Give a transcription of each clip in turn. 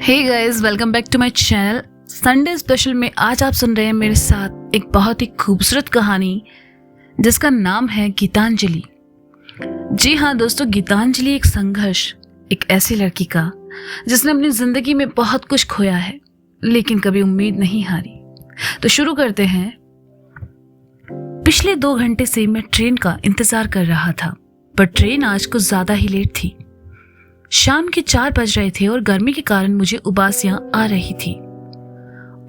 Hey guys, welcome back to my channel. Sunday special में आज आप सुन रहे हैं मेरे साथ एक बहुत ही खूबसूरत कहानी जिसका नाम है गीतांजलि। जी हाँ दोस्तों, गीतांजलि एक संघर्ष, एक ऐसी लड़की का जिसने अपनी जिंदगी में बहुत कुछ खोया है लेकिन कभी उम्मीद नहीं हारी। तो शुरू करते हैं। पिछले 2 घंटे से मैं ट्रेन का इंतजार कर रहा था, पर ट्रेन आज कुछ ज्यादा ही लेट थी। शाम के 4 बज रहे थे और गर्मी के कारण मुझे उबासियां आ रही थी।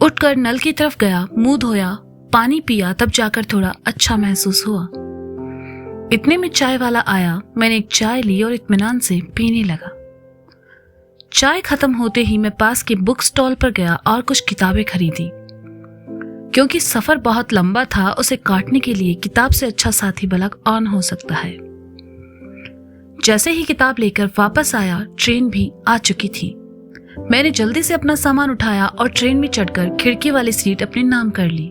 उठकर नल की तरफ गया, मुंह धोया, पानी पिया, तब जाकर थोड़ा अच्छा महसूस हुआ। इतने में चाय वाला आया। मैंने एक चाय ली और इत्मीनान से पीने लगा। चाय खत्म होते ही मैं पास के बुक स्टॉल पर गया और कुछ किताबें खरीदी। क्योंकि सफर बहुत लंबा था, उसे काटने के लिए किताब से अच्छा साथी भला ऑन हो सकता है। जैसे ही किताब लेकर वापस आया, ट्रेन भी आ चुकी थी। मैंने जल्दी से अपना सामान उठाया और ट्रेन में चढ़कर खिड़की वाली सीट अपने नाम कर ली।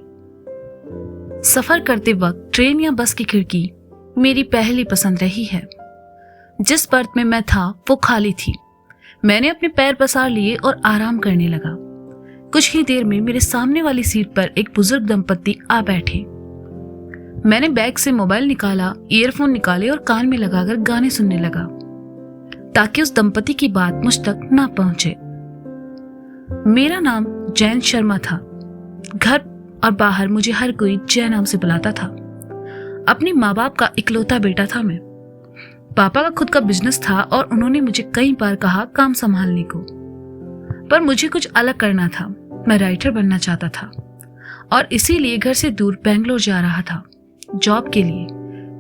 सफर करते वक्त ट्रेन या बस की खिड़की मेरी पहली पसंद रही है। जिस बर्थ में मैं था वो खाली थी। मैंने अपने पैर पसार लिए और आराम करने लगा। कुछ ही देर में मेरे सामने वाली सीट पर एक बुजुर्ग दंपत्ति आ बैठे। मैंने बैग से मोबाइल निकाला, ईयरफोन निकाले और कान में लगाकर गाने सुनने लगा ताकि उस दंपति की बात मुझ तक ना पहुंचे। मेरा नाम जैन शर्मा था। घर और बाहर मुझे हर कोई जय नाम से बुलाता था। अपने माँ बाप का इकलौता बेटा था मैं। पापा का खुद का बिजनेस था और उन्होंने मुझे कई बार कहा काम संभालने को, पर मुझे कुछ अलग करना था। मैं राइटर बनना चाहता था और इसीलिए घर से दूर बेंगलोर जा रहा था जॉब के लिए,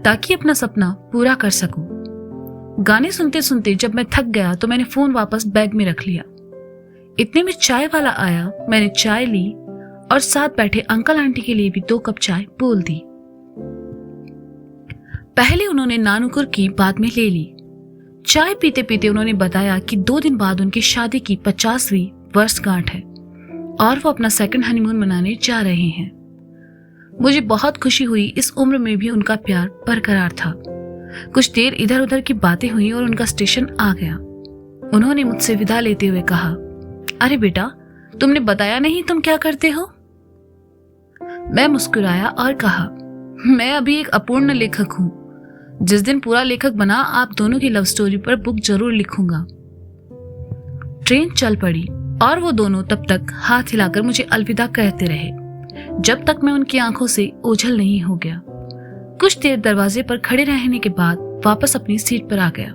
ताकि अपना सपना पूरा कर सकूं। गाने सुनते सुनते जब मैं थक गया तो मैंने फोन वापस बैग में रख लिया। इतने में चाय वाला आया। मैंने चाय ली और साथ बैठे अंकल आंटी के लिए भी 2 कप चाय बोल दी। पहले उन्होंने नानुकुर की, बाद में ले ली। चाय पीते पीते उन्होंने बताया कि 2 दिन बाद उनकी शादी की 50वीं वर्षगांठ है और वो अपना सेकंड हनीमून मनाने जा रहे हैं। मुझे बहुत खुशी हुई। इस उम्र में भी उनका प्यार बरकरार था। कुछ देर इधर उधर की बातें हुई और उनका स्टेशन आ गया। उन्होंने मुझसे विदा लेते हुए कहा, अरे बेटा, तुमने बताया नहीं तुम क्या करते हो? मैं मुस्कुराया और कहा, मैं अभी एक अपूर्ण लेखक हूं। जिस दिन पूरा लेखक बना, आप दोनों की लव स्टोरी पर बुक जरूर लिखूंगा। ट्रेन चल पड़ी और वो दोनों तब तक हाथ हिलाकर मुझे अलविदा कहते रहे जब तक मैं उनकी आंखों से ओझल नहीं हो गया। कुछ देर दरवाजे पर खड़े रहने के बाद वापस अपनी सीट पर आ गया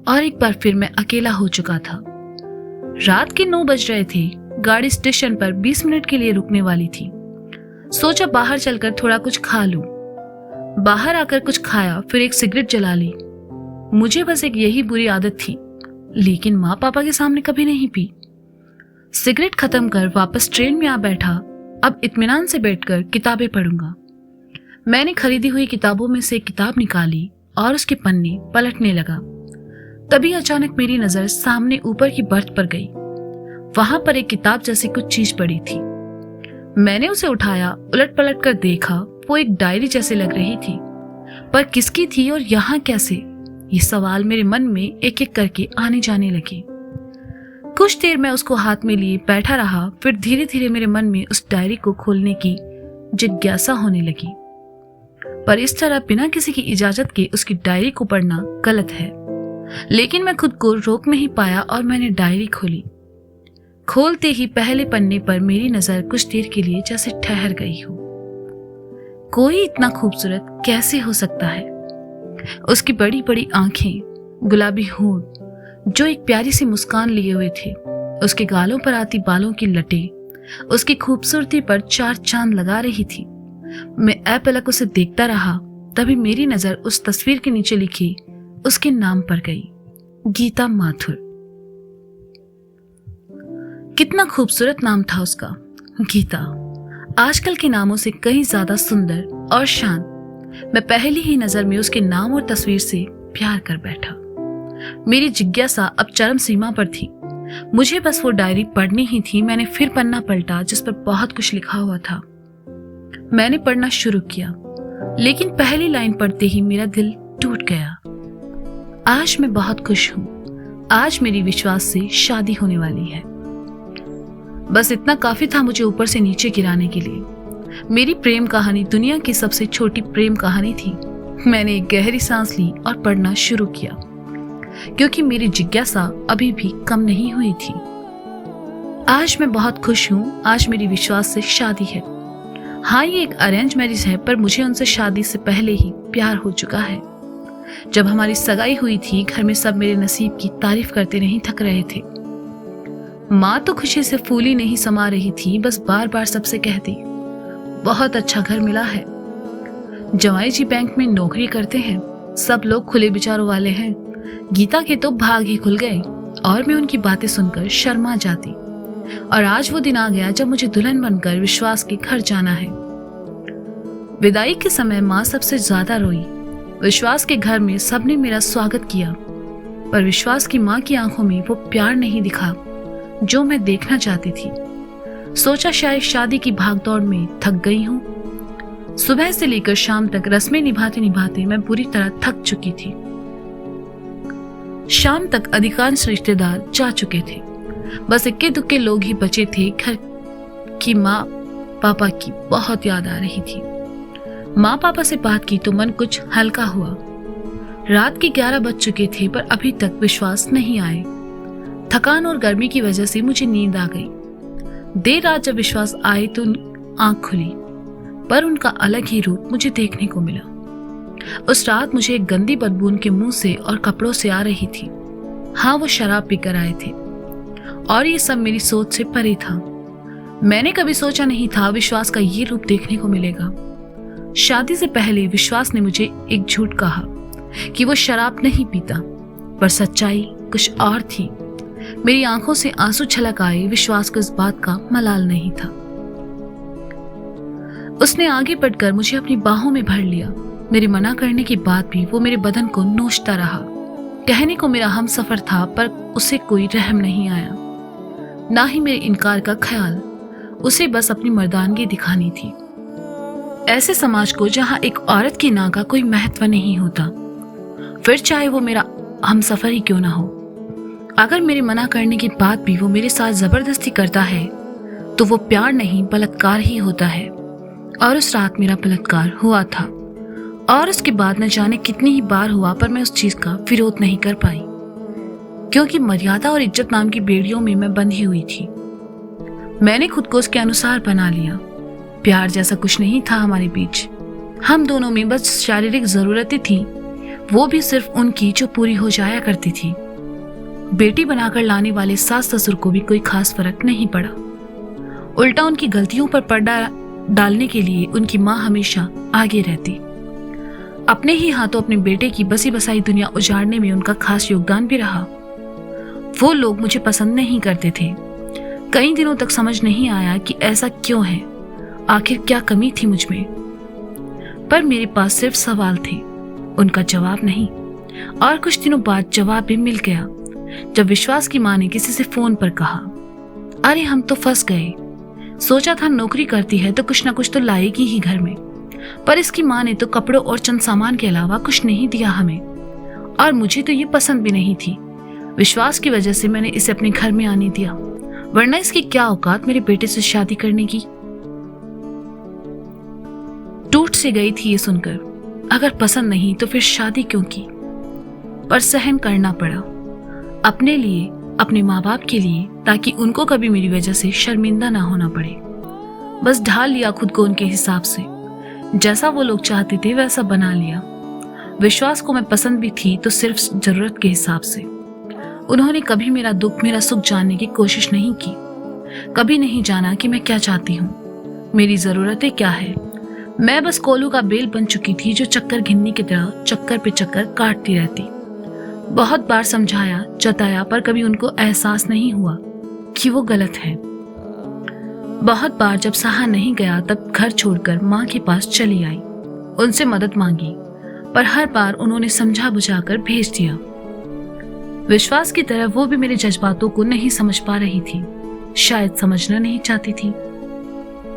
और एक बार फिर मैं अकेला हो चुका था। रात के 9 बज रहे थे। गाड़ी स्टेशन पर 20 मिनट के लिए रुकने वाली थी। सोचा बाहर चलकर थोड़ा कुछ खा लूं। बाहर आकर कुछ खाया, फिर एक सिगरेट जला ली। मुझे बस एक यही बुरी आदत थी, लेकिन माँ पापा के सामने कभी नहीं पी। सिगरेट खत्म कर वापस ट्रेन में आ बैठा। अब इत्मीनान से बैठकर किताबें पढ़ूंगा। मैंने खरीदी हुई किताबों में से एक किताब निकाली और उसके पन्ने पलटने लगा। तभी अचानक मेरी नजर सामने ऊपर की बर्थ पर गई। वहां पर एक किताब जैसी कुछ चीज पड़ी थी। मैंने उसे उठाया, उलट पलट कर देखा। वो एक डायरी जैसे लग रही थी, पर किसकी थी और यहाँ कैसे? ये सवाल मेरे मन में एक एक करके आने जाने लगे। कुछ देर मैं उसको हाथ में लिए बैठा रहा। फिर धीरे धीरे मेरे मन में उस डायरी को खोलने की जिज्ञासा होने लगी, पर इस तरह बिना किसी की इजाजत के उसकी डायरी को पढ़ना गलत है। लेकिन मैं खुद को रोक नहीं पाया और मैंने डायरी खोली। खोलते ही पहले पन्ने पर मेरी नजर कुछ देर के लिए जैसे ठहर गई हो। कोई इतना खूबसूरत कैसे हो सकता है? उसकी बड़ी बड़ी आंखें, गुलाबी होंठ जो एक प्यारी सी मुस्कान लिए हुए थे, उसके गालों पर आती बालों की लटें उसकी खूबसूरती पर 4 चांद लगा रही थी। मैं अपलक उसे देखता रहा। तभी मेरी नजर उस तस्वीर के नीचे लिखी उसके नाम पर गई, गीता माथुर। कितना खूबसूरत नाम था उसका, गीता। आजकल के नामों से कहीं ज्यादा सुंदर और शांत। मैं पहली ही नजर में उसके नाम और तस्वीर से प्यार कर बैठा। मेरी जिज्ञासा अब चरम सीमा पर थी। मुझे बस वो डायरी पढ़नी ही थी। मैंने फिर पन्ना पलटा जिस पर बहुत कुछ लिखा हुआ था। मैंने पढ़ना शुरू किया, लेकिन पहली लाइन पढ़ते ही मेरा दिल टूट गया। आज मैं बहुत खुश हूँ आज मेरी विश्वास से शादी होने वाली है। बस इतना काफी था मुझे ऊपर से नीचे गिराने के लिए। मेरी प्रेम कहानी दुनिया की सबसे छोटी प्रेम कहानी थी। मैंने एक गहरी सांस ली और पढ़ना शुरू किया, क्योंकि मेरी जिज्ञासा अभी भी कम नहीं हुई थी। आज मैं बहुत खुश हूँ। आज मेरी विश्वास से शादी है। हाँ, ये एक अरेंज मैरिज है, पर मुझे उनसे शादी से पहले ही प्यार हो चुका है। जब हमारी सगाई हुई थी, घर में सब मेरे नसीब की तारीफ करते नहीं थक रहे थे। माँ तो खुशी से फूली नहीं समा रही थी, बस बार बार सबसे कहती, बहुत अच्छा घर मिला है। जवाई जी बैंक में नौकरी करते हैं, सब लोग खुले विचारों वाले हैं। गीता के तो भाग ही खुल गए और मैं उनकी बातें सुनकर शर्मा जाती। और आज वो दिन आ गया जब मुझे दुल्हन बनकर विश्वास के घर जाना है। विदाई के समय माँ सबसे ज्यादा रोई। विश्वास के घर में सबने मेरा स्वागत किया, पर विश्वास की माँ की आंखों में वो प्यार नहीं दिखा जो मैं देखना चाहती थी। सोचा शायद शादी की भागदौड़ में थक गई हूँ। सुबह से लेकर शाम तक रस्में निभाते निभाते मैं पूरी तरह थक चुकी थी। शाम तक अधिकांश रिश्तेदार जा चुके थे, बस इक्के दुक्के लोग ही बचे थे। घर की माँ पापा की बहुत याद आ रही थी। माँ पापा से बात की तो मन कुछ हल्का हुआ। रात के 11 बज चुके थे, पर अभी तक विश्वास नहीं आए। थकान और गर्मी की वजह से मुझे नींद आ गई। देर रात जब विश्वास आए तो आंख खुली, पर उनका अलग ही रूप मुझे देखने को मिला। उस रात मुझे एक गंदी बदबू उनके मुंह से और कपड़ों से आ रही थी। हाँ, वो शराब पीकर आए थे और ये सब मेरी सोच से परे था। मैंने कभी सोचा नहीं था विश्वास का ये रूप देखने को मिलेगा। शादी से पहले विश्वास ने मुझे एक झूठ कहा कि वो शराब नहीं पीता, पर सच्चाई कुछ और थी। मेरी आंखों से आंसू छलक आए। विश्वास को इस बात का मलाल नहीं था। उसने आगे बढ़कर मुझे अपनी बाहों में भर लिया। मेरे मना करने के बाद भी वो मेरे बदन को नोचता रहा। कहने को मेरा हमसफर था, पर उसे कोई रहम नहीं आया, ना ही मेरे इनकार का ख्याल। उसे बस अपनी मर्दानगी दिखानी थी। ऐसे समाज को जहां एक औरत की ना का कोई महत्व नहीं होता, फिर चाहे वो मेरा हमसफर ही क्यों ना हो। अगर मेरे मना करने के बाद भी वो मेरे साथ जबरदस्ती करता है तो वो प्यार नहीं बलात्कार ही होता है। और उस रात मेरा बलात्कार हुआ था, और उसके बाद न जाने कितनी ही बार हुआ, पर मैं उस चीज का विरोध नहीं कर पाई, क्योंकि मर्यादा और इज्जत नाम की बेड़ियों में मैं बंधी हुई थी। मैंने खुद को उसके अनुसार बना लिया। प्यार जैसा कुछ नहीं था हमारे बीच। हम दोनों में बस शारीरिक जरूरतें थी, वो भी सिर्फ उनकी जो पूरी हो जाया करती थी। बेटी बनाकर लाने वाले सास ससुर को भी कोई खास फर्क नहीं पड़ा। उल्टा उनकी गलतियों पर पर्दा डालने के लिए उनकी माँ हमेशा आगे रहती। अपने ही हाथों अपने बेटे की बसी बसाई दुनिया उजाड़ने में उनका खास योगदान भी रहा। वो लोग मुझे पसंद नहीं करते थे। कई दिनों तक समझ नहीं आया कि ऐसा क्यों है, आखिर क्या कमी थी मुझ में। पर मेरे पास सिर्फ सवाल थे, उनका जवाब नहीं। और कुछ दिनों बाद जवाब भी मिल गया, जब विश्वास की माँ ने किसी से फोन पर कहा, अरे हम तो फंस गए। सोचा था नौकरी करती है तो कुछ ना कुछ तो लाएगी ही घर में, पर इसकी माँ ने तो कपड़ों और चंद सामान के अलावा कुछ नहीं दिया हमें, और मुझे तो ये पसंद भी नहीं थी। विश्वास की वजह से मैंने इसे अपने घर में आने दिया, वरना इसकी क्या औकात मेरे बेटे से शादी करने की। टूट से गई थी ये सुनकर। अगर पसंद नहीं तो फिर शादी क्यों की, पर सहन करना पड़ा, अपने लिए, अपने माँ बाप के लिए, ताकि उनको कभी मेरी वजह से शर्मिंदा ना होना पड़े। बस ढाल लिया खुद को उनके हिसाब से, जैसा वो लोग चाहते थे वैसा बना लिया। विश्वास को मैं पसंद भी थी तो सिर्फ जरूरत के हिसाब से। उन्होंने कभी मेरा दुख, मेरा सुख जानने की कोशिश नहीं की। कभी नहीं जाना कि मैं क्या चाहती हूँ, मेरी जरूरतें क्या है। मैं बस कोलू का बेल बन चुकी थी, जो चक्कर घिन्नी की तरह चक्कर पे चक्कर काटती रहती। बहुत बार समझाया, जताया, पर कभी उनको एहसास नहीं हुआ कि वो गलत है। बहुत बार जब सहा नहीं गया तब घर छोड़कर माँ के पास चली आई, उनसे मदद मांगी, पर हर बार उन्होंने समझा बुझाकर भेज दिया। विश्वास की तरह वो भी मेरे जज्बातों को नहीं समझ पा रही थी, शायद समझना नहीं चाहती थी।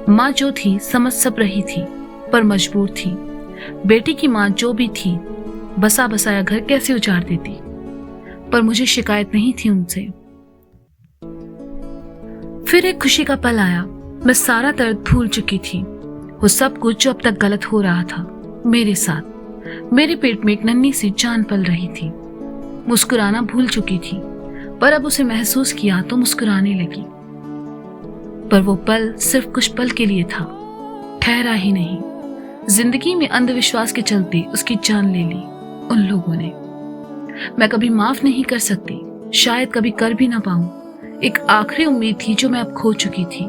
माँ जो थी समझ सब रही थी, पर मजबूर थी। बेटी की माँ जो भी थी, बसा बसाया घर कैसे उजाड़ देती। पर मुझे शिकायत नहीं थी उनसे। फिर एक खुशी का पल आया। मैं सारा दर्द भूल चुकी थी, वो सब कुछ जो अब तक गलत हो रहा था मेरे साथ। मेरे पेट में एक नन्ही सी जान पल रही थी। मुस्कुराना भूल चुकी थी, पर अब उसे महसूस किया तो मुस्कुराने लगी। पर वो पल सिर्फ कुछ पल के लिए था, ठहरा ही नहीं। जिंदगी में अंधविश्वास के चलते उसकी जान ले ली उन लोगों ने। मैं कभी माफ नहीं कर सकती, शायद कभी कर भी ना पाऊं। एक आखिरी उम्मीद थी जो मैं अब खो चुकी थी।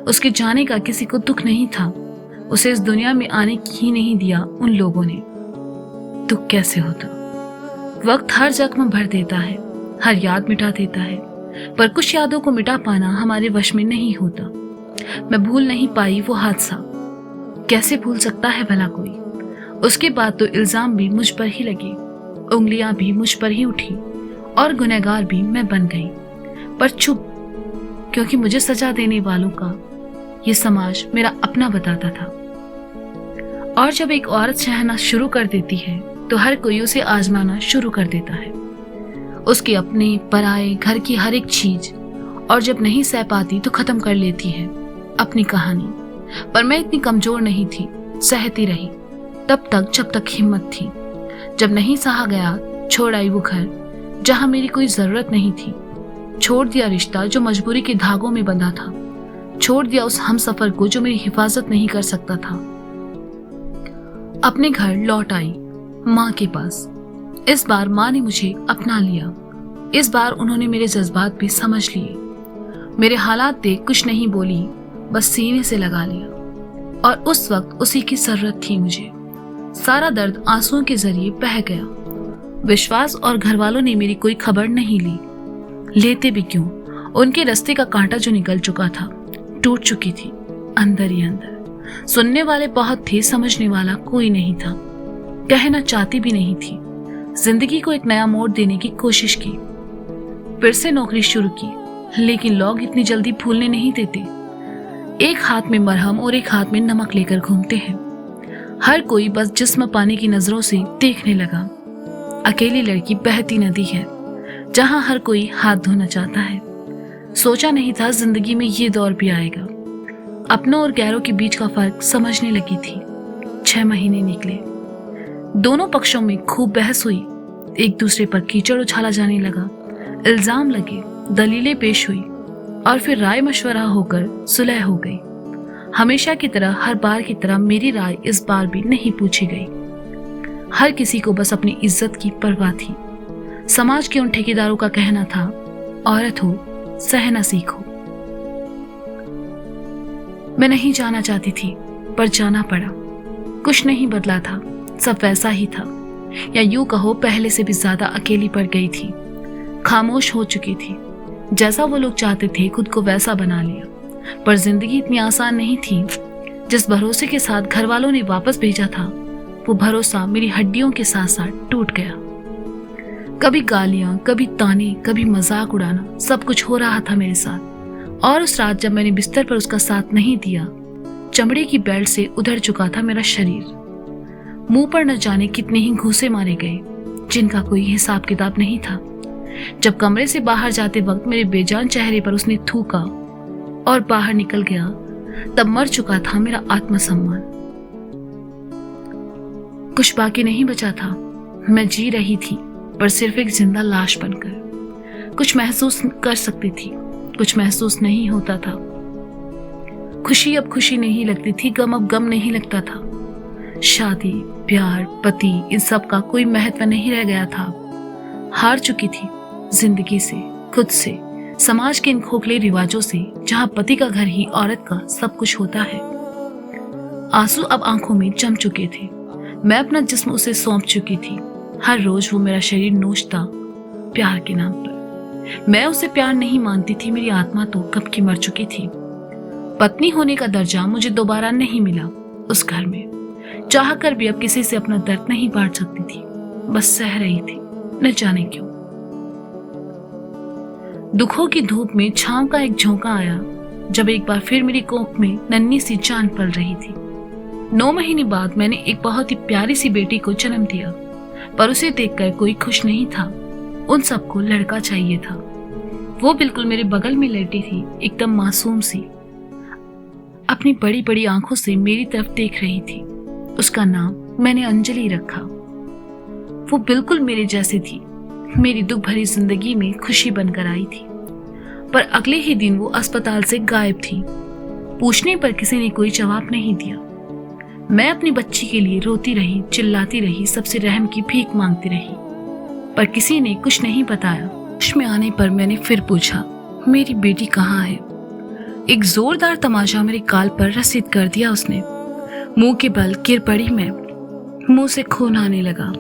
उसके जाने का किसी को दुख नहीं था, उसे इस दुनिया में आने ही नहीं दिया उन लोगों ने। दुख कैसे होता? वक्त हर जख्म भर देता है, हर याद मिटा देता है, पर कुछ यादों को मिटा पाना हमारे वश में नहीं होता। मैं भूल नहीं पाई वो हादसा, कैसे भूल सकता है भला कोई। उसके बाद तो इल्जाम भी मुझ पर ही लगे, उंगलियां भी मुझ पर ही उठी और गुनहगार भी मैं बन गई। पर चुप, क्योंकि मुझे सजा देने वालों का ये समाज मेरा अपना बताता था। और जब एक औरत सहना शुरू कर देती है तो हर कोई उसे आजमाना शुरू कर देता है, उसके अपने पराए घर की हर एक चीज। और जब नहीं सह पाती तो खत्म कर लेती है अपनी कहानी। पर मैं इतनी कमजोर नहीं थी, सहती रही तब तक जब तक हिम्मत थी। जब नहीं सहा गया, छोड़ आई वो घर जहां मेरी कोई जरूरत नहीं थी। छोड़ दिया रिश्ता जो मजबूरी के धागों में बंधा था। छोड़ दिया उस हमसफर को जो मेरी हिफाजत नहीं कर सकता था। अपने घर लौट आई माँ के पास। इस बार माँ ने मुझे अपना लिया। इस बार उन्होंने मेरे जज्बात भी समझ लिए। मेरे हालात देख कुछ नहीं बोली, बस सीने से लगा लिया। और उस वक्त उसी की जरूरत थी मुझे। सारा दर्द आंसुओं के जरिए बह गया। विश्वास और घर वालों ने मेरी कोई खबर नहीं ली, लेते भी क्यों। उनके रास्ते का कांटा जो निकल चुका था, टूट चुकी थी अंदर ही अंदर। सुनने वाले बहुत थे, समझने वाला कोई नहीं था। कहना चाहती भी नहीं थी। जिंदगी को एक नया मोड़ देने की कोशिश की, फिर से नौकरी शुरू की, लेकिन लोग इतनी जल्दी भूलने नहीं देते। एक हाथ में मरहम और एक हाथ में नमक लेकर घूमते हैं। हर कोई बस जिस्म पानी की नजरों से देखने लगा। अकेली लड़की बहती नदी है जहां हर कोई हाथ धोना चाहता है। सोचा नहीं था जिंदगी में ये दौर भी आएगा। अपनों और गैरों के बीच का फर्क समझने लगी थी। 6 महीने निकले, दोनों पक्षों में खूब बहस हुई। एक दूसरे पर कीचड़ उछाला जाने लगा, इल्जाम लगे, दलीलें पेश हुई और फिर राय मशवरा होकर सुलह हो गई। हमेशा की तरह, हर बार की तरह मेरी राय इस बार भी नहीं पूछी गई। हर किसी को बस अपनी इज्जत की परवाह थी। समाज के उन ठेकेदारों का कहना था, औरत हो सहना सीखो। मैं नहीं जाना चाहती थी, पर जाना पड़ा। कुछ नहीं बदला था, सब वैसा ही था, या यूं कहो पहले से भी ज्यादा अकेली पड़ गई थी। खामोश हो चुकी थी। जैसा वो लोग चाहते थे खुद को वैसा बना लिया। पर जिंदगी इतनी आसान नहीं थी। जिस भरोसे के साथ घर वालों ने वापस भेजा था, वो भरोसा मेरी हड्डियों के साथ साथ टूट गया। कभी गालियां, कभी ताने, कभी मजाक उड़ाना, सब कुछ हो रहा था मेरे साथ। और उस रात जब मैंने बिस्तर पर उसका साथ नहीं दिया, चमड़े की बेल्ट से उधर चुका था मेरा शरीर। मुंह पर न जाने कितने ही घूंसे मारे गए, जिनका कोई हिसाब किताब नहीं था। जब कमरे से बाहर जाते वक्त मेरे बेजान चेहरे पर उसने थूका और बाहर निकल गया, तब मर चुका था मेरा आत्मसम्मान। कुछ बाकी नहीं बचा था। मैं जी रही थी, पर सिर्फ एक जिंदा लाश बनकर। कुछ महसूस कर सकती थी, कुछ महसूस नहीं होता था। खुशी अब खुशी नहीं लगती थी, गम अब गम नहीं लगता था। शादी, प्यार, पति, इन सब का कोई महत्व नहीं रह गया था। हार चुकी थी जिंदगी से, खुद से, समाज के इन खोखले रिवाजों से, जहां पति का घर ही औरत का सब कुछ होता है। आंसू अब आंखों में जम चुके थे। मैं अपना जिस्म उसे सौंप चुकी थी। हर रोज वो मेरा शरीर नोचता प्यार के नाम पर। मैं उसे प्यार नहीं मानती थी, मेरी आत्मा तो कब की मर चुकी थी। पत्नी होने का दर्जा मुझे दोबारा नहीं मिला उस घर में। चाह कर भी अब किसी से अपना दर्द नहीं बांट सकती थी, बस सह रही थी, न जाने क्यों। दुखों की धूप में छांव का एक झोंका आया, जब एक बार फिर मेरी कोख में नन्ही सी जान पल रही थी। 9 महीने बाद मैंने एक बहुत ही प्यारी सी बेटी को जन्म दिया, पर उसे देखकर कोई खुश नहीं था। उन सबको लड़का चाहिए था। वो बिल्कुल मेरे बगल में लेटी थी, एकदम मासूम सी, अपनी बड़ी बड़ी आंखों से मेरी तरफ देख रही थी। उसका नाम मैंने अंजलि रखा। वो बिल्कुल मेरे जैसी थी, मेरी दुख भरी जिंदगी में खुशी बनकर आई थी। पर अगले ही दिन वो अस्पताल से गायब थी। पूछने पर किसी ने कोई जवाब नहीं दिया। मैं अपनी बच्ची के लिए रोती रही, चिल्लाती रही, सबसे रहम की भीख मांगती रही, पर किसी ने कुछ नहीं बताया। होश में आने पर मैंने फिर पूछा, मेरी बेटी कहाँ है? एक जोरदार तमाचा मेरे गाल पर रसीद कर दिया उसने। मुंह के बल गिर पड़ी मैं। मुंह से खून आने लगा।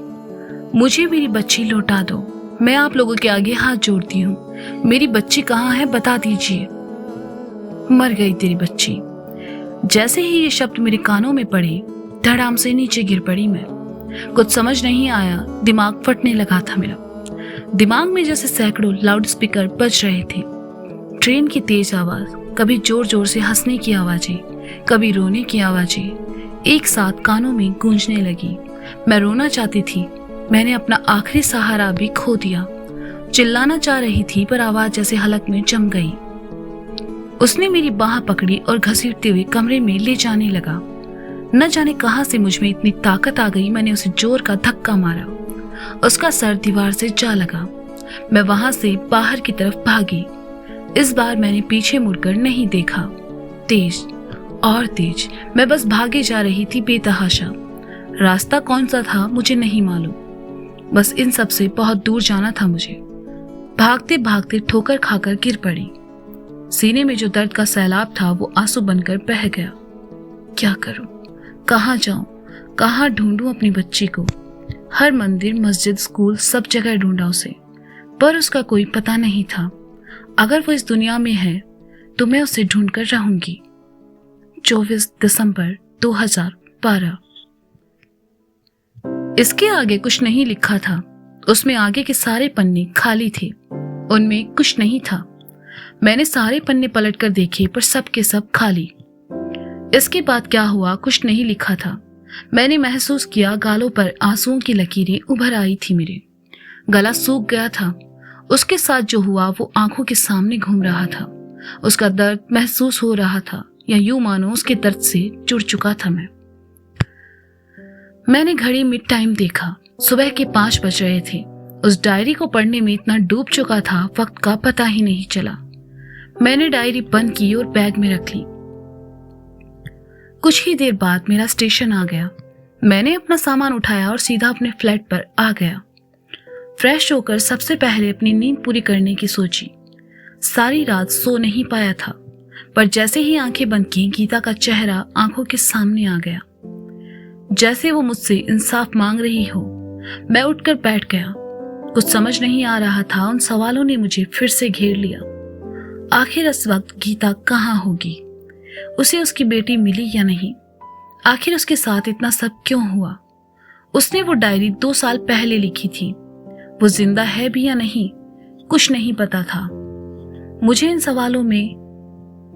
मुझे मेरी बच्ची लौटा दो, मैं आप लोगों के आगे हाथ जोड़ती हूँ। मेरी बच्ची कहाँ है बता दीजिए। मर गई तेरी बच्ची। जैसे ही ये शब्द मेरे कानों में पड़े, धड़ाम से नीचे गिर पड़ी मैं। कुछ समझ नहीं आया, दिमाग फटने लगा था मेरा। दिमाग में जैसे सैकड़ों लाउड स्पीकर बज रहे थे। ट्रेन की तेज आवाज, कभी जोर जोर से हंसने की आवाजें, कभी रोने की आवाजें एक साथ कानों में गूंजने लगी। मैं रोना चाहती थी। मैंने अपना आखिरी सहारा भी खो दिया। चिल्लाना चाह रही थी पर आवाज जैसे हलक में जम गई। उसने मेरी बाह पकड़ी और घसीटते हुए कमरे में ले जाने लगा। न जाने कहां से मुझ में इतनी ताकत आ गई, मैंने उसे जोर का धक्का मारा। उसका सर दीवार से जा लगा। मैं वहां से बाहर की तरफ भागी। इस बार मैंने पीछे मुड़कर नहीं देखा। तेज और तेज मैं बस भागे जा रही थी बेतहाशा। रास्ता कौन सा था मुझे नहीं मालूम, बस इन सब से बहुत दूर जाना था मुझे। भागते भागते ठोकर खाकर गिर पड़ी। सीने में जो दर्द का सैलाब था वो आंसू बनकर बह गया। क्या करूं, कहाँ जाऊं, कहाँ ढूंढूं अपनी बच्ची को? हर मंदिर, मस्जिद, स्कूल, सब जगह ढूंढा उसे, पर उसका कोई पता नहीं था। अगर वो इस दुनिया में है तो मैं उसे ढूंढ कर रहूंगी। 24 दिसंबर 2012। इसके आगे कुछ नहीं लिखा था। उसमें आगे के सारे पन्ने खाली थे, उनमें कुछ नहीं था। मैंने सारे पन्ने पलट कर देखे पर सब के सब खाली। इसके बाद क्या हुआ कुछ नहीं लिखा था। मैंने महसूस किया गालों पर आंसुओं की लकीरें उभर आई थी। मेरे गला सूख गया था। उसके साथ जो हुआ वो आंखों के सामने घूम रहा था। उसका दर्द महसूस हो रहा था, या यूं मानो उसके दर्द से जुड़ चुका था मैं। मैंने घड़ी में टाइम देखा। सुबह के 5 बज रहे थे। उस डायरी को पढ़ने में इतना डूब चुका था, वक्त का पता ही नहीं चला। मैंने डायरी बंद की और बैग में रख ली। कुछ ही देर बाद मेरा स्टेशन आ गया। मैंने अपना सामान उठाया और सीधा अपने फ्लैट पर आ गया। फ्रेश होकर सबसे पहले अपनी नींद पूरी करने की सोची। सारी रात सो नहीं पाया था, पर जैसे ही आंखें बंद की, गीता का चेहरा आंखों के सामने आ गया, जैसे वो मुझसे इंसाफ मांग रही हो। मैं उठकर बैठ गया। कुछ समझ नहीं आ रहा था। उन सवालों ने मुझे फिर से घेर लिया। आखिर इस वक्त गीता कहाँ होगी? उसे उसकी बेटी मिली या नहीं? आखिर उसके साथ इतना सब क्यों हुआ? उसने वो डायरी 2 साल पहले लिखी थी। वो जिंदा है भी या नहीं, कुछ नहीं पता था। मुझे इन सवालों में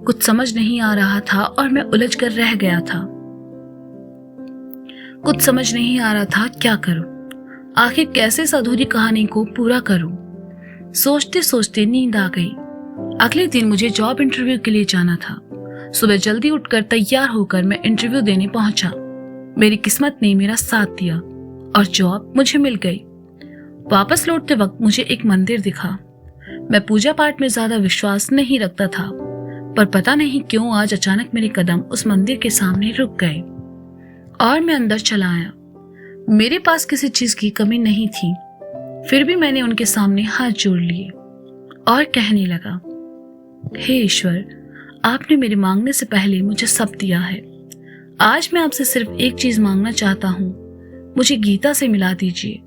कुछ समझ नहीं आ रहा था और मैं उलझ कर रह गया था। कुछ समझ नहीं आ रहा था क्या करूं, आखिर कैसे इस अधूरी कहानी को पूरा करूं। सोचते सोचते नींद आ गई। अगले दिन मुझे जॉब इंटरव्यू के लिए जाना था। सुबह जल्दी उठकर तैयार होकर मैं इंटरव्यू देने पहुंचा। मेरी किस्मत ने मेरा साथ दिया और जॉब मुझे मिल गई। वापस लौटते वक्त मुझे एक मंदिर दिखा। मैं पूजा पाठ में ज्यादा विश्वास नहीं रखता था, पर पता नहीं क्यों आज अचानक मेरे कदम उस मंदिर के सामने रुक गए और मैं अंदर चला आया। मेरे पास किसी चीज की कमी नहीं थी, फिर भी मैंने उनके सामने हाथ जोड़ लिए और कहने लगा, हे ईश्वर, आपने मेरे मांगने से पहले मुझे सब दिया है। आज मैं आपसे सिर्फ एक चीज मांगना चाहता हूँ, मुझे गीता से मिला दीजिए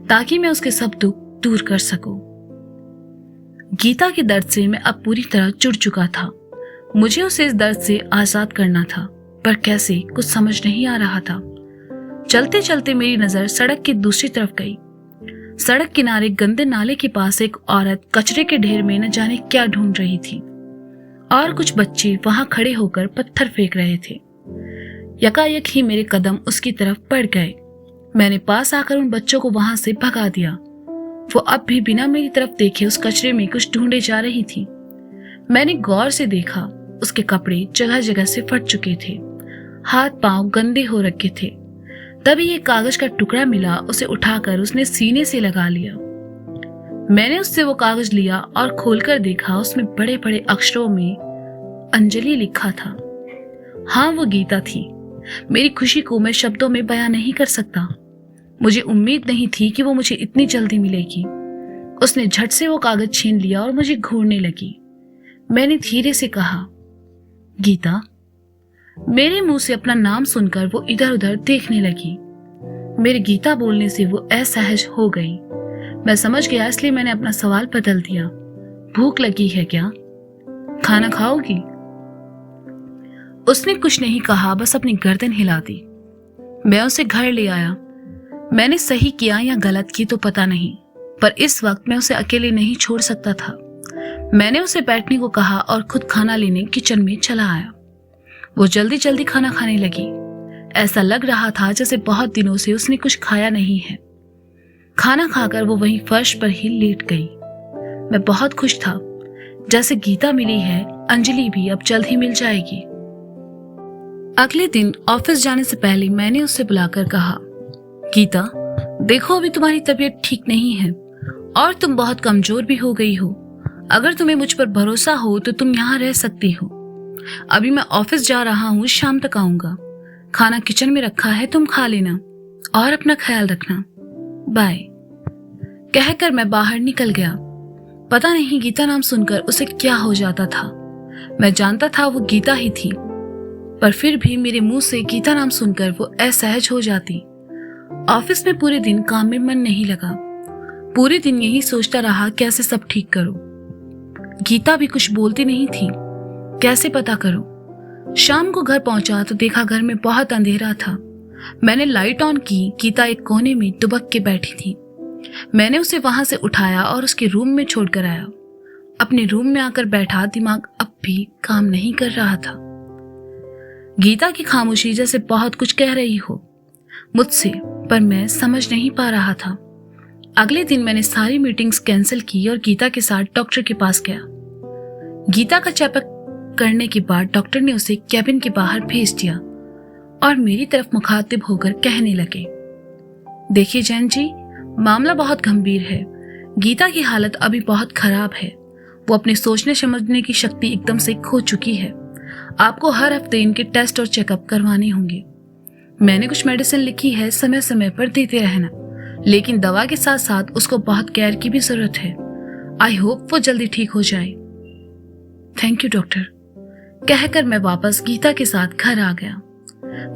ताकि मैं उसके सब दुख दूर कर सकूं। गीता के दर्द से मैं अब पूरी तरह जुड़ चुका था। मुझे उसे इस दर्द से आजाद करना था, पर कैसे कुछ समझ नहीं आ रहा था। चलते चलते मेरी नजर सड़क की दूसरी तरफ गई। सड़क किनारे गंदे नाले के पास एक औरत कचरे के ढेर में न जाने क्या ढूंढ रही थी और कुछ बच्चे वहां खड़े होकर पत्थर फेंक रहे थे। यकायक ही मेरे कदम उसकी तरफ बढ़ गए। मैंने पास आकर उन बच्चों को वहां से भगा दिया। वो अब भी बिना मेरी तरफ देखे उस कचरे में कुछ ढूंढे जा रही थी। मैंने गौर से देखा, उसके कपड़े जगह जगह से फट चुके थे, हाथ पांव गंदे हो रखे थे। तभी एक कागज का टुकड़ा मिला, उसे उठाकर उसने सीने से लगा लिया। मैंने उससे वो कागज लिया और खोलकर देखा, उसमें बड़े बड़े अक्षरों में अंजलि लिखा था। हाँ, वो गीता थी। मेरी खुशी को मैं शब्दों में बयां नहीं कर सकता। मुझे उम्मीद नहीं थी कि वो मुझे इतनी जल्दी मिलेगी। उसने झट से वो कागज छीन लिया और मुझे घूरने लगी। मैंने धीरे से कहा, गीता। मेरे मुंह से अपना नाम सुनकर वो इधर उधर देखने लगी। मेरे गीता बोलने से वो असहज हो गई। मैं समझ गया, इसलिए मैंने अपना सवाल बदल दिया। भूख लगी है क्या? खाना खाओगी? उसने कुछ नहीं कहा, बस अपनी गर्दन हिला दी। मैं उसे घर ले आया। मैंने सही किया या गलत की तो पता नहीं, पर इस वक्त मैं उसे अकेले नहीं छोड़ सकता था। मैंने उसे बैठने को कहा और खुद खाना लेने किचन में चला आया। वो जल्दी जल्दी खाना खाने लगी। ऐसा लग रहा था जैसे बहुत दिनों से उसने कुछ खाया नहीं है। खाना खाकर वो वहीं फर्श पर ही लेट गई। मैं बहुत खुश था। जैसे गीता मिली है, अंजलि भी अब जल्द ही मिल जाएगी। अगले दिन ऑफिस जाने से पहले मैंने उससे बुलाकर कहा, गीता, देखो अभी तुम्हारी तबीयत ठीक नहीं है और तुम बहुत कमजोर भी हो गई हो। अगर तुम्हें मुझ पर भरोसा हो तो तुम यहाँ रह सकती हो। अभी मैं ऑफिस जा रहा हूँ, शाम तक आऊंगा। खाना किचन में रखा है, तुम खा लेना और अपना ख्याल रखना। बाय। कहकर मैं बाहर निकल गया। पता नहीं गीता नाम सुनकर उसे क्या हो जाता था। मैं जानता था वो गीता ही थी, पर फिर भी मेरे मुंह से गीता नाम सुनकर वो असहज हो जाती। ऑफिस में पूरे दिन काम में मन नहीं लगा। पूरे दिन यही सोचता रहा कैसे सब ठीक करूं। गीता भी कुछ बोलती नहीं थी, कैसे पता करूं। शाम को घर पहुंचा तो देखा घर में बहुत अंधेरा था। मैंने लाइट ऑन की। गीता एक कोने में दुबक के बैठी थी। मैंने उसे वहां से उठाया और उसके रूम में छोड़कर आया। अपने रूम में आकर बैठा। दिमाग अब भी काम नहीं कर रहा था। गीता की खामोशी जैसे बहुत कुछ कह रही हो मुझसे, पर मैं समझ नहीं पा रहा था। अगले दिन मैंने सारी मीटिंग्स कैंसिल की और गीता के साथ डॉक्टर के पास गया। गीता का चेकअप करने के बाद डॉक्टर ने उसे कैबिन के बाहर भेज दिया और मेरी तरफ मुखातिब होकर कहने लगे, देखिए जैन जी, मामला बहुत गंभीर है। गीता की हालत अभी बहुत खराब है। वो अपने सोचने समझने की शक्ति एकदम से खो चुकी है। आपको हर हफ्ते इनके टेस्ट और चेकअप करवाने होंगे। मैंने कुछ मेडिसिन लिखी है, समय समय पर देते रहना, लेकिन दवा के साथ साथ उसको बहुत केयर की भी जरूरत है। आई होप वो जल्दी ठीक हो जाए। Thank you doctor. कहकर मैं वापस गीता के साथ घर आ गया।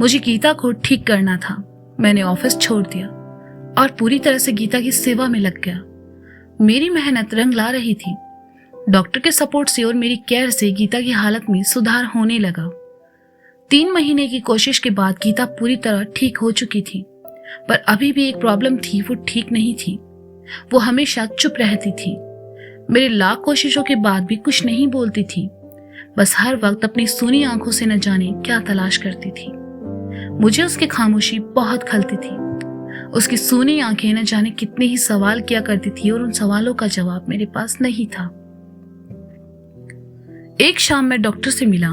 मुझे गीता को ठीक करना था। मैंने ऑफिस छोड़ दिया और पूरी तरह से गीता की सेवा में लग गया। मेरी मेहनत रंग ला रही थी। डॉक्टर के सपोर्ट से और मेरी केयर से गीता की हालत में सुधार होने लगा। 3 महीने की कोशिश के बाद गीता पूरी तरह ठीक हो चुकी थी, पर अभी भी एक प्रॉब्लम थी, वो ठीक नहीं थी। वो हमेशा चुप रहती थी। मेरे लाख कोशिशों के बाद भी कुछ नहीं बोलती थी, बस हर वक्त अपनी सूनी आंखों से न जाने क्या तलाश करती थी। मुझे उसकी खामोशी बहुत खलती थी। उसकी सूनी आंखें न जाने कितने ही सवाल किया करती थी और उन सवालों का जवाब मेरे पास नहीं था। एक शाम मैं डॉक्टर से मिला।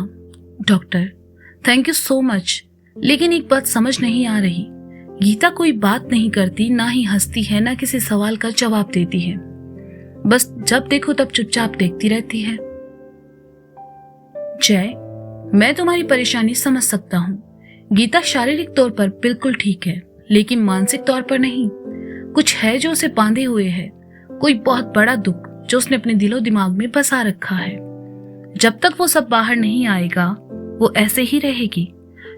Doctor, thank you so much, लेकिन एक बात समझ नहीं आ रही। गीता कोई बात नहीं करती, ना ही हंसती है, ना किसी सवाल का जवाब देती है। बस जब देखो तब चुपचाप देखती रहती है। जय, मैं तुम्हारी परेशानी समझ सकता हूँ। गीता शारीरिक तौर पर बिल्कुल ठीक है, लेकिन मानसिक तौर पर नहीं। कुछ है जो उसे बांधे हुए है, कोई बहुत बड़ा दुख जो उसने अपने दिलो दिमाग में बसा रखा है। जब तक वो सब बाहर नहीं आएगा वो ऐसे ही रहेगी।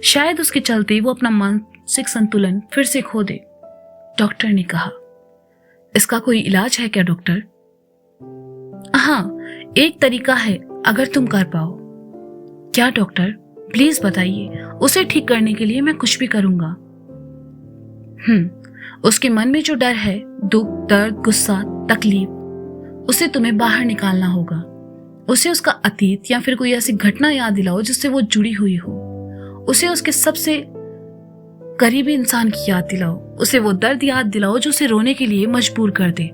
शायद उसके चलते वो अपना मानसिक संतुलन फिर से खो दे। डॉक्टर ने कहा, इसका कोई इलाज है क्या डॉक्टर? हाँ, एक तरीका है, अगर तुम कर पाओ। क्या डॉक्टर? प्लीज बताइए। उसे ठीक करने के लिए मैं कुछ भी करूंगा। उसके मन में जो डर है, दुख, दर्द, गुस्सा, तकलीफ, उसे तुम्हें बाहर निकालना होगा। उसे उसका अतीत या फिर कोई ऐसी घटना याद दिलाओ जिससे वो जुड़ी हुई हो। उसे उसके सबसे करीबी इंसान की याद दिलाओ। उसे वो दर्द याद दिलाओ जो उसे रोने के लिए मजबूर कर दे।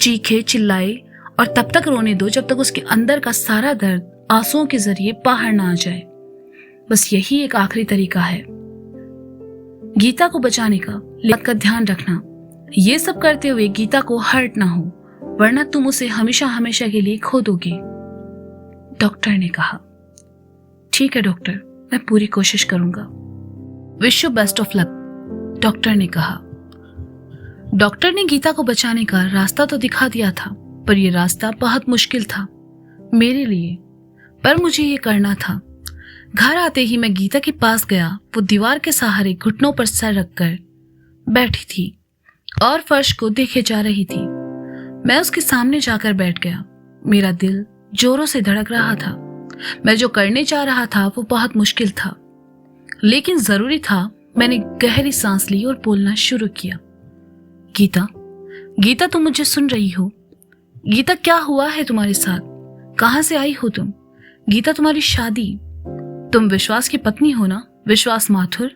चीखे चिल्लाए और तब तक रोने दो जब तक उसके अंदर का सारा दर्द आंसुओं के जरिए बाहर ना आ जाए। बस यही एक आखिरी तरीका है गीता को बचाने का। बात का ध्यान रखना, ये सब करते हुए गीता को हर्ट ना हो, वरना तुम उसे हमेशा हमेशा के लिए खो दोगे। डॉक्टर ने कहा। ठीक है डॉक्टर, मैं पूरी कोशिश करूंगा। Wish you best of luck, doctor ने कहा। डॉक्टर ने गीता को बचाने का रास्ता तो दिखा दिया था, पर यह रास्ता बहुत मुश्किल था मेरे लिए, पर मुझे ये करना था। घर आते ही मैं गीता के पास गया। वो दीवार के सहारे घुटनों पर सर रखकर बैठी थी और फर्श को देखे जा रही थी। मैं उसके सामने जाकर बैठ गया। मेरा दिल जोरों से धड़क रहा था। मैं जो करने जा रहा था वो बहुत मुश्किल था, लेकिन जरूरी था। मैंने गहरी सांस ली और बोलना शुरू किया। गीता, गीता, तुम मुझे सुन रही हो? गीता, क्या हुआ है तुम्हारे साथ? कहां से आई हो तुम? गीता, तुम्हारी शादी, तुम विश्वास की पत्नी हो ना? विश्वास माथुर,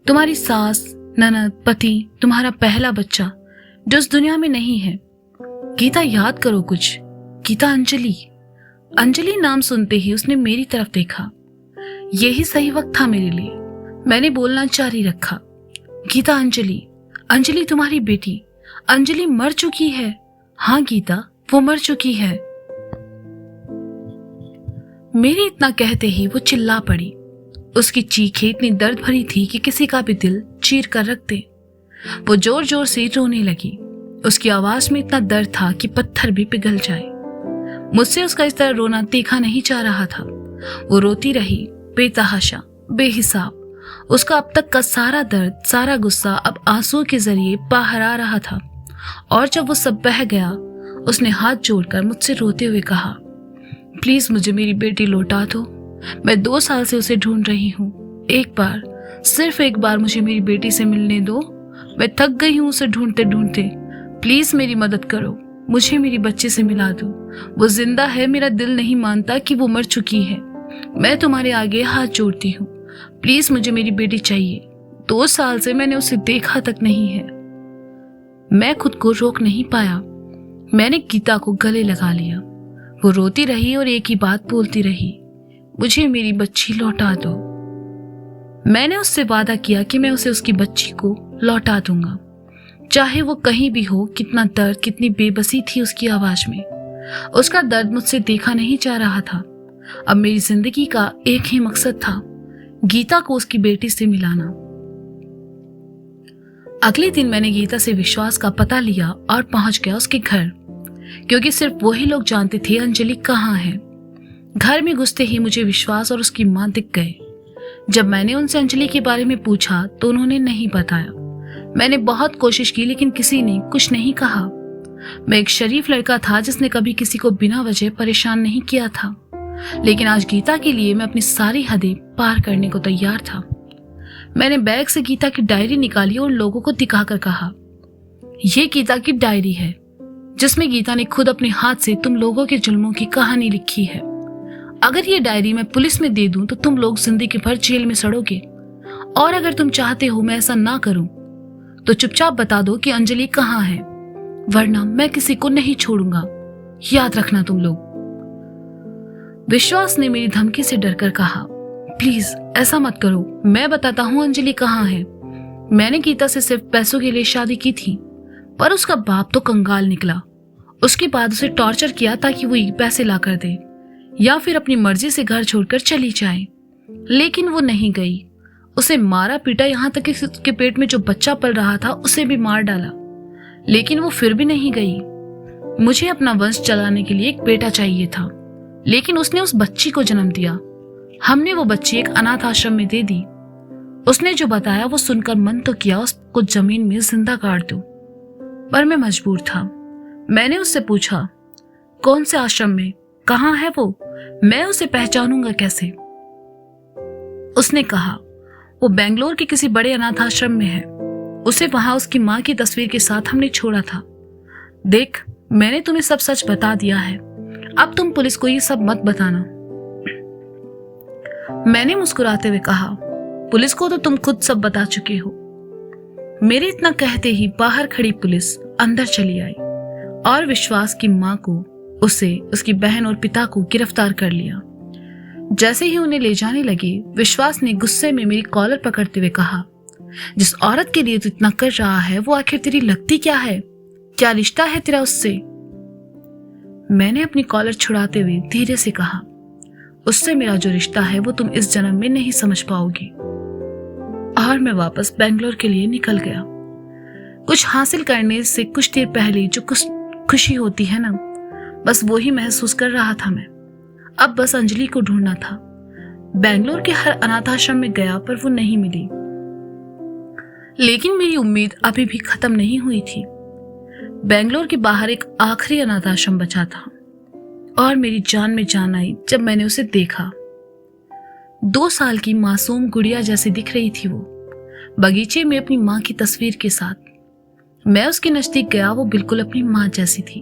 तुम्हारी सास, ननद, पति, तुम्हारा पहला बच्चा जो इस दुनिया में नहीं है। गीता, याद करो कुछ। गीता, अंजलि। अंजलि नाम सुनते ही उसने मेरी तरफ देखा। यही सही वक्त था मेरे लिए। मैंने बोलना जारी रखा। गीता, अंजलि, अंजलि तुम्हारी बेटी। अंजलि मर चुकी है। हाँ गीता, वो मर चुकी है। मेरे इतना कहते ही वो चिल्ला पड़ी। उसकी चीखें इतनी दर्द भरी थी कि किसी का भी दिल चीर कर रख दे। वो जोर जोर से रोने लगी। उसकी आवाज में इतना दर्द था कि पत्थर भी पिघल जाए। मुझसे उसका इस तरह रोना देखा नहीं जा रहा था। वो रोती रही, बेतहाशा, बेहिसाब। उसका अब तक का सारा दर्द, सारा गुस्सा अब आंसुओं के जरिए बाहर आ रहा था। और जब वो सब बह गया, उसने हाथ जोड़कर मुझसे रोते हुए कहा, प्लीज मुझे मेरी बेटी लौटा दो। मैं 2 साल से उसे ढूंढ रही हूँ। एक बार, सिर्फ एक बार मुझे मेरी बेटी से मिलने दो। मैं थक गई हूँ उसे ढूंढते ढूंढते। प्लीज मेरी मदद करो, मुझे मेरी बच्ची से मिला दो। वो जिंदा है, मेरा दिल नहीं मानता कि वो मर चुकी है। मैं तुम्हारे आगे हाथ जोड़ती हूँ, प्लीज मुझे मेरी बेटी चाहिए। 2 साल से मैंने उसे देखा तक नहीं है। मैं खुद को रोक नहीं पाया। मैंने गीता को गले लगा लिया। वो रोती रही और एक ही बात बोलती रही, मुझे मेरी बच्ची लौटा दो। मैंने उससे वादा किया कि मैं उसे उसकी बच्ची को लौटा दूंगा, चाहे वो कहीं भी हो। कितना दर्द, कितनी बेबसी थी उसकी आवाज में। उसका दर्द मुझसे देखा नहीं जा रहा था। अब मेरी जिंदगी का एक ही मकसद था, गीता को उसकी बेटी से मिलाना। अगले दिन मैंने गीता से विश्वास का पता लिया और पहुंच गया उसके घर, क्योंकि सिर्फ वही लोग जानते थे अंजलि कहाँ है। घर में घुसते ही मुझे विश्वास और उसकी मां दिख गए। जब मैंने उनसे अंजलि के बारे में पूछा तो उन्होंने नहीं बताया। मैंने बहुत कोशिश की, लेकिन किसी ने कुछ नहीं कहा। मैं एक शरीफ लड़का था जिसने कभी किसी को बिना वजह परेशान नहीं किया था, लेकिन आज गीता के लिए मैं अपनी सारी हदें पार करने को तैयार था। मैंने बैग से गीता की डायरी निकाली और लोगों को दिखाकर कहा, ये गीता की डायरी है, जिसमें गीता ने खुद अपने हाथ से तुम लोगों के जुल्मों की कहानी लिखी है। अगर ये डायरी मैं पुलिस में दे दूं तो तुम लोग जिंदगी भर जेल में सड़ोगे, और अगर तुम चाहते हो मैं ऐसा ना करूं तो चुपचाप बता दो कि अंजलि कहाँ है, वरना मैं किसी को नहीं छोड़ूंगा। याद रखना तुम लोग। विश्वास ने मेरी धमकी से डरकर कहा, प्लीज ऐसा मत करो, मैं बताता हूं अंजलि कहाँ है। मैंने गीता से सिर्फ पैसों के लिए शादी की थी, पर उसका बाप तो कंगाल निकला। उसके बाद उसे टॉर्चर किया ताकि वो पैसे ला कर दे या फिर अपनी मर्जी से घर छोड़कर चली जाए, लेकिन वो नहीं गई। उसे मारा पीटा, यहाँ तक कि उसके पेट में जो बच्चा पल रहा था उसे भी मार डाला, लेकिन वो फिर भी नहीं गई। मुझे अपना वंश चलाने के लिए एक बेटा चाहिए था, लेकिन उसने उस बच्ची को जन्म दिया। हमने वो बच्ची एक अनाथ आश्रम में दे दी। उसने जो बताया वो सुनकर मन तो किया उसको जमीन में जिंदा गाड़ दूं, पर मैं मजबूर था। मैंने उससे पूछा, कौन से आश्रम में, कहाँ है वो, मैं उसे पहचानूंगा कैसे? उसने कहा, वो बेंगलोर के किसी बड़े अनाथ आश्रम में है। उसे वहां उसकी मां की तस्वीर के साथ हमने छोड़ा था। देख, मैंने तुम्हें सब सच बता दिया है, अब तुम पुलिस को ये सब मत बताना। मैंने मुस्कुराते हुए कहा, पुलिस को तो तुम खुद सब बता चुके हो। मेरे इतना कहते ही बाहर खड़ी पुलिस अंदर चली आई और विश्वास की मां को, उसे, उसकी बहन और पिता को गिरफ्तार कर लिया। जैसे ही उन्हें ले जाने लगे, विश्वास ने गुस्से में मेरी कॉलर पकड़ते हुए कहा, जिस औरत के लिए तू इतना कर रहा है वो आखिर तेरी लगती क्या है? क्या रिश्ता है तेरा उससे? मैंने अपनी कॉलर छुड़ाते हुए धीरे से कहा, उससे मेरा जो रिश्ता है वो तुम इस जन्म में नहीं समझ पाओगी। और मैं वापस बेंगलोर के लिए निकल गया। कुछ हासिल करने से कुछ देर पहले जो कुछ खुशी होती है ना, बस वो ही महसूस कर रहा था मैं। अब बस अंजलि को ढूंढना था। बेंगलोर के हर अनाथ आश्रम में गया पर वो नहीं मिली। लेकिन मेरी उम्मीद अभी भी खत्म नहीं हुई थी। बेंगलोर के बाहर एक आखिरी अनाथ आश्रम बचा था और मेरी जान में जान आई जब मैंने उसे देखा। 2 साल की मासूम गुड़िया जैसी दिख रही थी वो, बगीचे में अपनी माँ की तस्वीर के साथ। मैं उसके नजदीक गया, वो बिल्कुल अपनी माँ जैसी थी।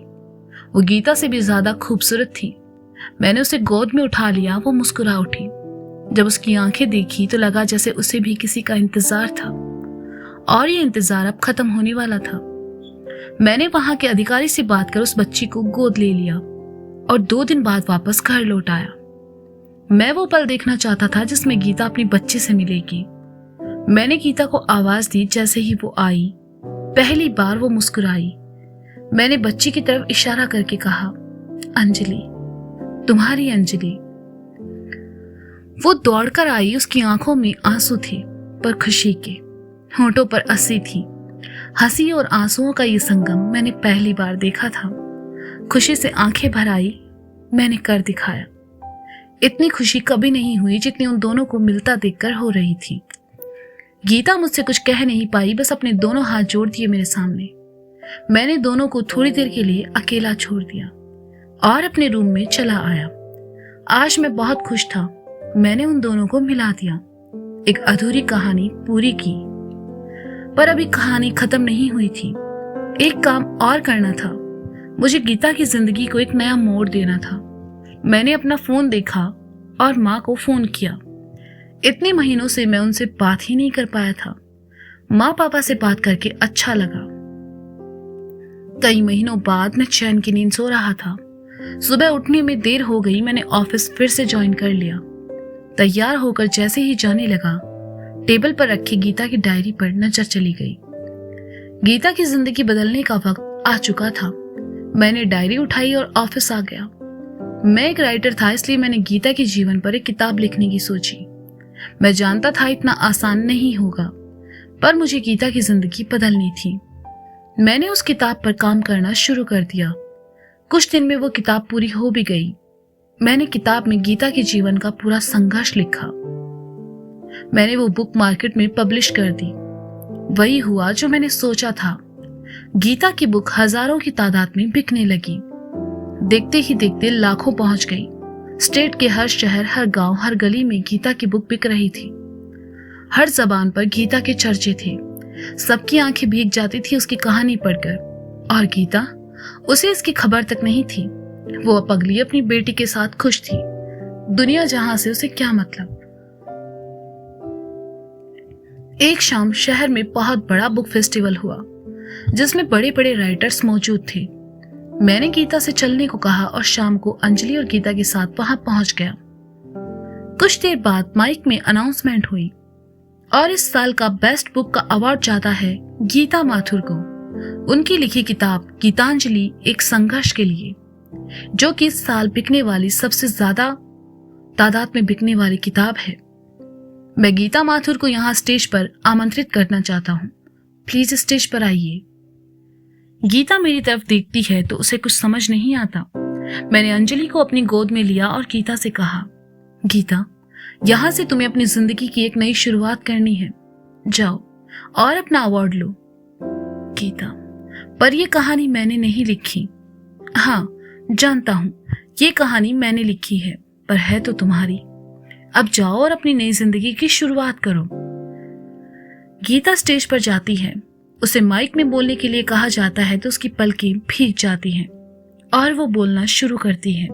वो गीता से भी ज्यादा खूबसूरत थी। मैंने उसे गोद में उठा लिया। वो मुस्कुरा उठी। जब उसकी आंखें देखी तो लगा जैसे उसे भी किसी का इंतजार था, और ये इंतजार अब खत्म होने वाला था। मैंने वहां के अधिकारी से बात कर उस बच्ची को गोद ले लिया और 2 दिन बाद वापस घर लौट आया। मैं वो पल देखना चाहता था जिसमें गीता अपनी बच्ची से मिलेगी। मैंने गीता को आवाज दी। जैसे ही वो आई, पहली बार वो मुस्कुराई। मैंने बच्ची की तरफ इशारा करके कहा, अंजलि, तुम्हारी अंजलि। वो दौड़कर आई। उसकी आंखों में आंसू थे, पर खुशी के। होंठों पर हंसी थी। हंसी और आंसुओं का ये संगम मैंने पहली बार देखा था। खुशी से आंखें भर आई। मैंने कर दिखाया। इतनी खुशी कभी नहीं हुई जितनी उन दोनों को मिलता देखकर हो रही थी। गीता मुझसे कुछ कह नहीं पाई, बस अपने दोनों हाथ जोड़ दिए मेरे सामने। मैंने दोनों को थोड़ी देर के लिए अकेला छोड़ दिया और अपने रूम में चला आया। आज मैं बहुत खुश था। मैंने उन दोनों को मिला दिया। एक अधूरी कहानी पूरी की। पर अभी कहानी खत्म नहीं हुई थी। एक काम और करना था। मुझे गीता की जिंदगी को एक नया मोड़ देना था। मैंने अपना फोन देखा और माँ को फोन किया। इतने महीनों से मैं उनसे बात ही नहीं कर पाया था। माँ पापा से बात करके अच्छा लगा। कई महीनों बाद मैं चैन की नींद सो रहा था। सुबह उठने में देर हो गई। मैंने ऑफिस फिर से ज्वाइन कर लिया। तैयार होकर जैसे ही जाने लगा, टेबल पर रखी गीता की डायरी पर नजर चली गई। गीता की जिंदगी बदलने का वक्त आ चुका था। मैंने डायरी उठाई और ऑफिस आ गया। मैं एक राइटर था, इसलिए मैंने गीता के जीवन पर एक किताब लिखने की सोची। मैं जानता था इतना आसान नहीं होगा, पर मुझे गीता की जिंदगी बदलनी थी। मैंने उस किताब पर काम करना शुरू कर दिया। कुछ दिन में वो किताब पूरी हो भी गई। मैंने किताब में गीता के जीवन का पूरा संघर्ष लिखा। मैंने वो बुक मार्केट में पब्लिश कर दी। वही हुआ जो मैंने सोचा था। गीता की बुक हजारों की तादाद में बिकने लगी। देखते ही देखते लाखों पहुंच गई। स्टेट के हर शहर, हर गांव, हर गली में गीता की बुक बिक रही थी। हर जबान पर गीता के चर्चे थे। सबकी आंखें भीग जाती थी उसकी कहानी पढ़कर। और गीता, उसे इसकी खबर तक नहीं थी। वो अब अगली अपनी बेटी के साथ खुश थी। दुनिया जहां से उसे क्या मतलब। एक शाम शहर में बहुत बड़ा बुक फेस्टिवल हुआ, जिसमें बड़े बड़े राइटर्स मौजूद थे। मैंने गीता से चलने को कहा और शाम को अंजलि और गीता के साथ वहां पहुंच गया। कुछ देर बाद माइक में अनाउंसमेंट हुई और इस साल का बेस्ट बुक का अवार्ड जाता है गीता माथुर को। उनकी लिखी किताब गीतांजलि एक संघर्ष के लिए, जो कि इस साल बिकने वाली सबसे ज्यादा तादाद में बिकने वाली किताब है। मैं गीता माथुर को यहाँ स्टेज पर आमंत्रित करना चाहता हूँ। प्लीज स्टेज पर आइए। गीता मेरी तरफ देखती है तो उसे कुछ समझ नहीं आता। मैंने अंजलि को अपनी गोद में लिया और गीता से कहा, गीता, यहां से तुम्हें अपनी जिंदगी की एक नई शुरुआत करनी है। जाओ और अपना अवार्ड लो। गीता, पर यह कहानी मैंने नहीं लिखी। हाँ, जानता हूं, ये कहानी मैंने लिखी है, पर है तो तुम्हारी। अब जाओ और अपनी नई जिंदगी की शुरुआत करो। गीता स्टेज पर जाती है। उसे माइक में बोलने के लिए कहा जाता है तो उसकी पलकें भीग जाती हैं और वो बोलना शुरू करती है।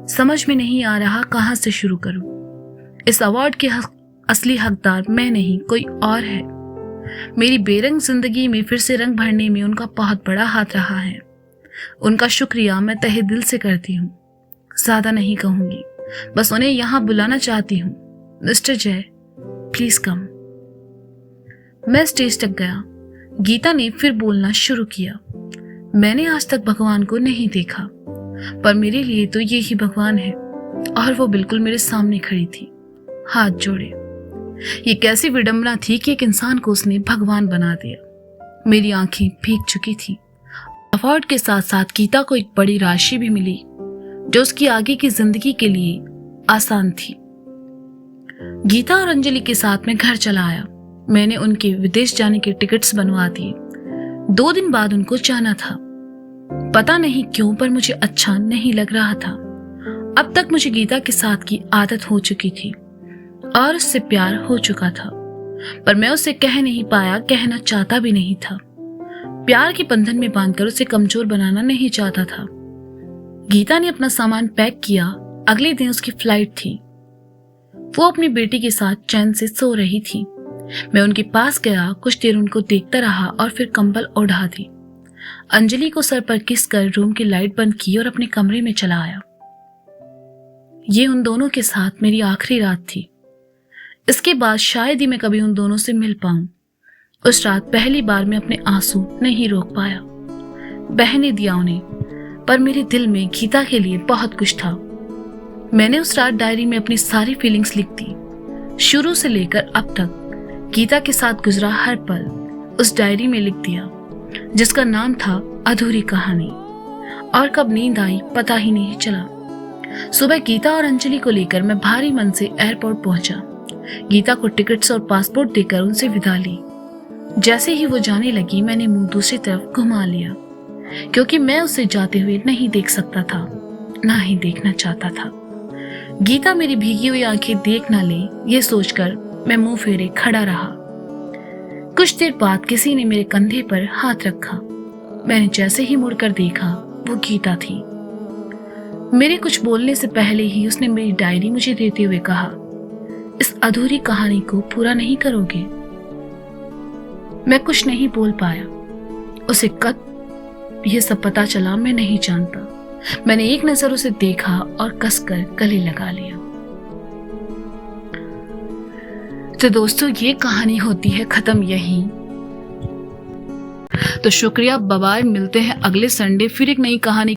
समझ में नहीं आ रहा कहां से शुरू करूं। इस अवार्ड के असली हकदार मैं नहीं, कोई और है। मेरी बेरंग जिंदगी में फिर से रंग भरने में उनका बहुत बड़ा हाथ रहा है। उनका शुक्रिया मैं तहे दिल से करती हूँ। ज्यादा नहीं कहूंगी, बस उन्हें यहाँ बुलाना चाहती हूँ। मिस्टर जय, प्लीज कम। मैं स्टेज तक गया। गीता ने फिर बोलना शुरू किया। मैंने आज तक भगवान को नहीं देखा, पर मेरे लिए तो ये ही भगवान है, और वो बिल्कुल मेरे सामने खड़ी थी, हाथ जोड़े। ये कैसी विडंबना थी कि एक इंसान को उसने भगवान बना दिया। मेरी आंखें भीग चुकी थी। अवार्ड के साथ साथ गीता को एक बड़ी राशि भी मिली, जो उसकी आगे की जिंदगी के लिए आसान थी। गीता और अंजलि के साथ मैं घर चला आया। मैंने उनके विदेश जाने के टिकट्स बनवा दिए। 2 दिन बाद उनको जाना था। पता नहीं क्यों, पर मुझे अच्छा नहीं लग रहा था। अब तक मुझे गीता के साथ की आदत हो चुकी थी और उससे प्यार हो चुका था, पर मैं उसे कह नहीं पाया, कहना चाहता भी नहीं था। प्यार के बंधन में बांधकर उसे कमजोर बनाना नहीं चाहता था। गीता ने अपना सामान पैक किया। अगले दिन उसकी फ्लाइट थी। वो अपनी बेटी के साथ चैन से सो रही थी। मैं उनके पास गया, कुछ देर उनको देखता रहा और फिर कंबल ओढ़ा दी। अंजलि को सर पर किस कर रूम की लाइट बंद की और अपने कमरे में चला आया। ये उन दोनों के साथ मेरी आखिरी रात थी। इसके बाद शायद ही मैं कभी उन दोनों से मिल पाऊं। उस रात पहली बार मैं अपने आंसू नहीं रोक पाया। बहने दिया उन्हें, पर मेरे दिल में गीता के लिए बहुत कुछ था। मैंने उस रात डायरी में अपनी सारी फीलिंग्स लिख दी। शुरू से लेकर अब तक गीता के साथ गुजरा हर पल उस डायरी में लिख दिया, जिसका नाम था अधूरी कहानी। और कब नींद आई पता ही नहीं चला। सुबह गीता और अंजलि को लेकर मैं भारी मन से एयरपोर्ट पहुंचा। गीता को टिकट्स और पासपोर्ट देकर उनसे विदा ली। जैसे ही वो जाने लगी, मैंने मुंह दूसरी तरफ घुमा लिया, क्योंकि मैं उसे जाते हुए नहीं देख सकता था, ना ही देखना चाहता था। गीता मेरी भीगी हुई आंखें देख ना ले, ये सोचकर मैं मुंह फेरे खड़ा रहा। कुछ देर बाद किसी ने मेरे कंधे पर हाथ रखा। मैंने जैसे ही मुड़कर देखा, वो गीता थी। मेरे कुछ बोलने से पहले ही उसने मेरी डायरी मुझे देते हुए कहा, इस अधूरी कहानी को पूरा नहीं करोगे? मैं कुछ नहीं बोल पाया। उसे कब ये सब पता चला मैं नहीं जानता। मैंने एक नजर उसे देखा और कसकर गले लगा लिया। तो दोस्तों, ये कहानी होती है खत्म यहीं। तो शुक्रिया, बाय, मिलते हैं अगले संडे फिर एक नई कहानी